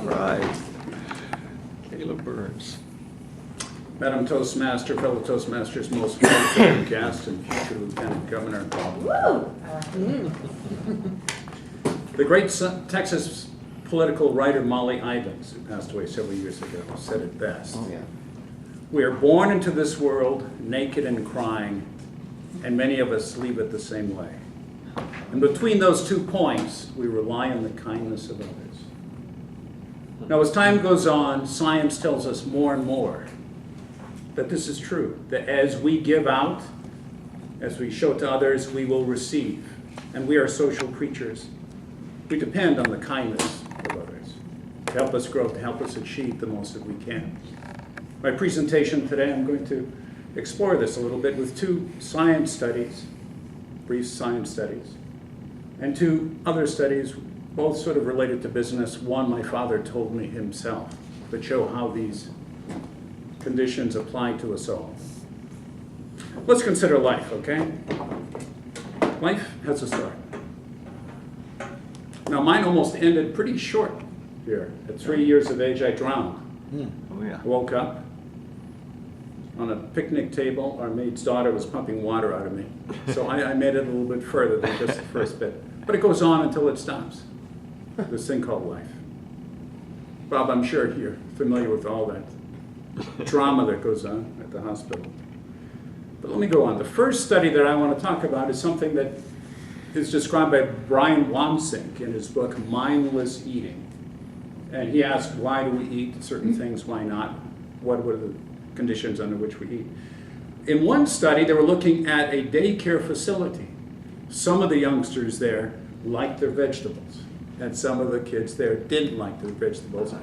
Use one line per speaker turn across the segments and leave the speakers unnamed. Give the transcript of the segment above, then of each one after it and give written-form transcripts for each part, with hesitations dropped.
Right. Caleb Burns.
Madam Toastmaster, fellow Toastmasters, most welcome guest and future Lieutenant Governor. The great Texas political writer Molly Ivins, who passed away several years ago, said it best.
Oh, yeah.
We are born into this world naked and crying, and many of us leave it the same way. And between those 2 points, we rely on the kindness of others. Now, as time goes on, science tells us more and more that this is true, that as we give out, as we show to others, we will receive. And we are social creatures. We depend on the kindness of others to help us grow, to help us achieve the most that we can. My presentation today, I'm going to explore this a little bit with 2 science studies, brief science studies, and 2 other studies, both sort of related to business. One my father told me himself, that show how these conditions apply to us all. Let's consider life, okay? Life has a start. Now, mine almost ended pretty short here. At 3 years of age, I drowned.
Oh, yeah.
I woke up on a picnic table. Our maid's daughter was pumping water out of me. So I made it a little bit further than just the first bit. But it goes on until it stops. This thing called life. Bob, I'm sure you're familiar with all that drama that goes on at the hospital. But let me go on. The first study that I want to talk about is something that is described by Brian Wamsink in his book, Mindless Eating. And he asked, why do we eat certain things, why not? What are the conditions under which we eat? In one study, they were looking at a daycare facility. Some of the youngsters there liked their vegetables, and some of the kids there didn't like their vegetables.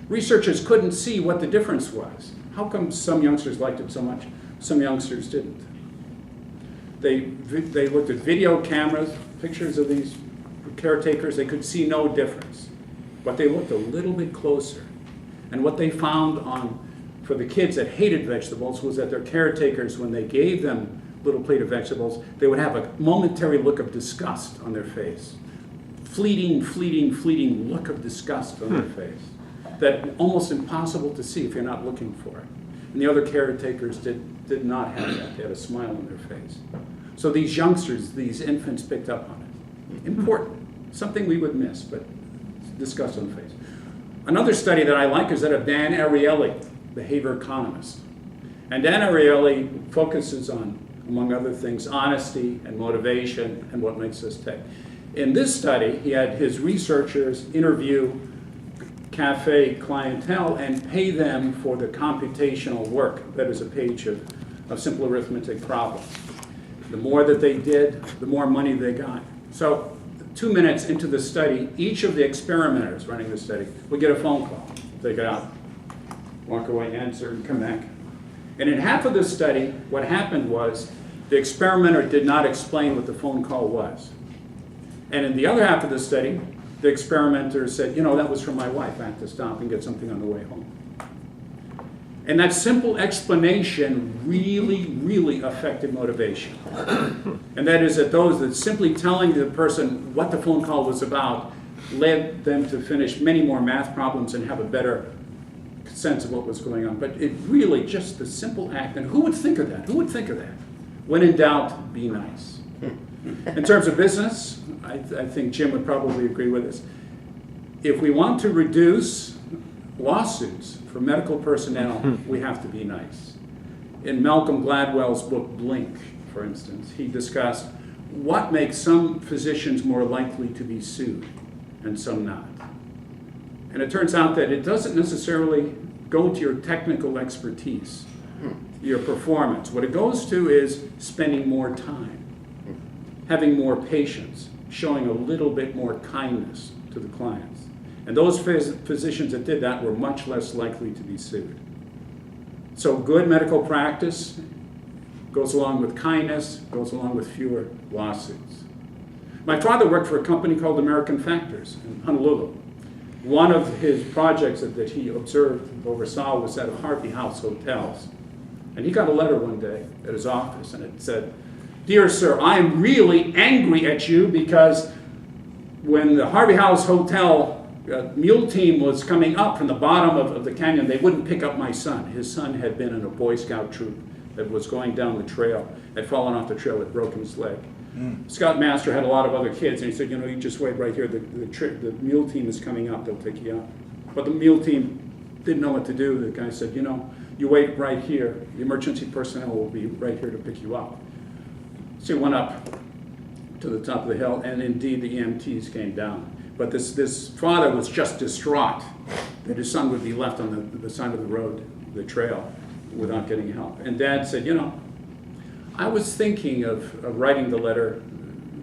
Researchers couldn't see what the difference was. How come some youngsters liked it so much, some youngsters didn't? They looked at video cameras, pictures of these caretakers. They could see no difference. But they looked a little bit closer. And what they found for the kids that hated vegetables was that their caretakers, when they gave them a little plate of vegetables, they would have a momentary look of disgust on their face. Fleeting look of disgust on their face. That almost impossible to see if you're not looking for it. And the other caretakers did not have that. They had a smile on their face. So these youngsters, these infants picked up on it. Important. Something we would miss, but discussed on the face. Another study that I like is that of Dan Ariely, behavior economist. And Dan Ariely focuses on, among other things, honesty and motivation and what makes us tick. In this study, he had his researchers interview cafe clientele and pay them for the computational work that is a page of simple arithmetic problems. The more that they did, the more money they got. So 2 minutes into the study, each of the experimenters running the study would get a phone call. Take it out, walk away, answer, and come back. And in half of the study, what happened was the experimenter did not explain what the phone call was. And in the other half of the study, the experimenter said, that was from my wife. I had to stop and get something on the way home. And that simple explanation really affected motivation. And that is that those that simply telling the person what the phone call was about led them to finish many more math problems and have a better sense of what was going on. But it really just the simple act, and who would think of that? Who would think of that? When in doubt, be nice. In terms of business, I think Jim would probably agree with us. If we want to reduce lawsuits for medical personnel, we have to be nice. In Malcolm Gladwell's book, Blink, for instance, he discussed what makes some physicians more likely to be sued and some not. And it turns out that it doesn't necessarily go to your technical expertise, your performance. What it goes to is spending more time, having more patience, showing a little bit more kindness to the clients. And those physicians that did that were much less likely to be sued. So good medical practice goes along with kindness, goes along with fewer lawsuits. My father worked for a company called American Factors in Honolulu. One of his projects that he observed, oversaw, was at Harvey House Hotels. And he got a letter one day at his office, and it said, "Dear sir, I am really angry at you because when the Harvey House Hotel mule team was coming up from the bottom of the canyon, they wouldn't pick up my son. His son had been in a Boy Scout troop that was going down the trail, had fallen off the trail, had broken his leg. Scoutmaster had a lot of other kids, and he said, you know, you just wait right here. The mule team is coming up. They'll take you out. But the mule team didn't know what to do. The guy said, you know, you wait right here. The emergency personnel will be right here to pick you up. So he went up to the top of the hill, and indeed the EMTs came down. But this father was just distraught that his son would be left on the side of the road, the trail, without getting help. And Dad said, you know, I was thinking of writing the letter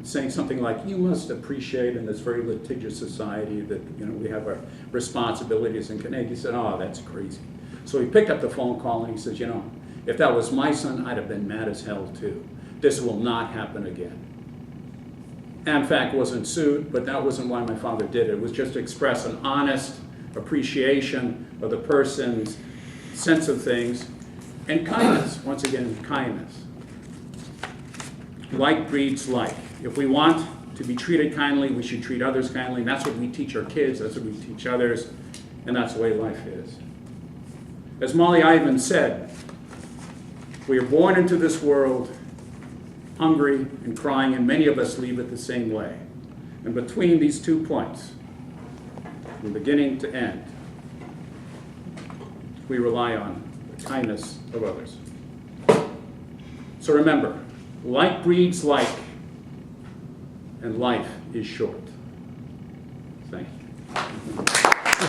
saying something like, you must appreciate in this very litigious society that, you know, we have our responsibilities and connect. He said, oh, that's crazy. So he picked up the phone call and he says, you know, if that was my son, I'd have been mad as hell too. This will not happen again. AmFac wasn't sued, but that wasn't why my father did it. It was just to express an honest appreciation of the person's sense of things and kindness. Once again, kindness. Like breeds like. If we want to be treated kindly, we should treat others kindly. And that's what we teach our kids, that's what we teach others, and that's the way life is. As Molly Ivins said, we are born into this world hungry and crying, and many of us leave it the same way. And between these 2 points, from beginning to end, we rely on the kindness of others. So remember, like breeds like, and life is short. Thank you.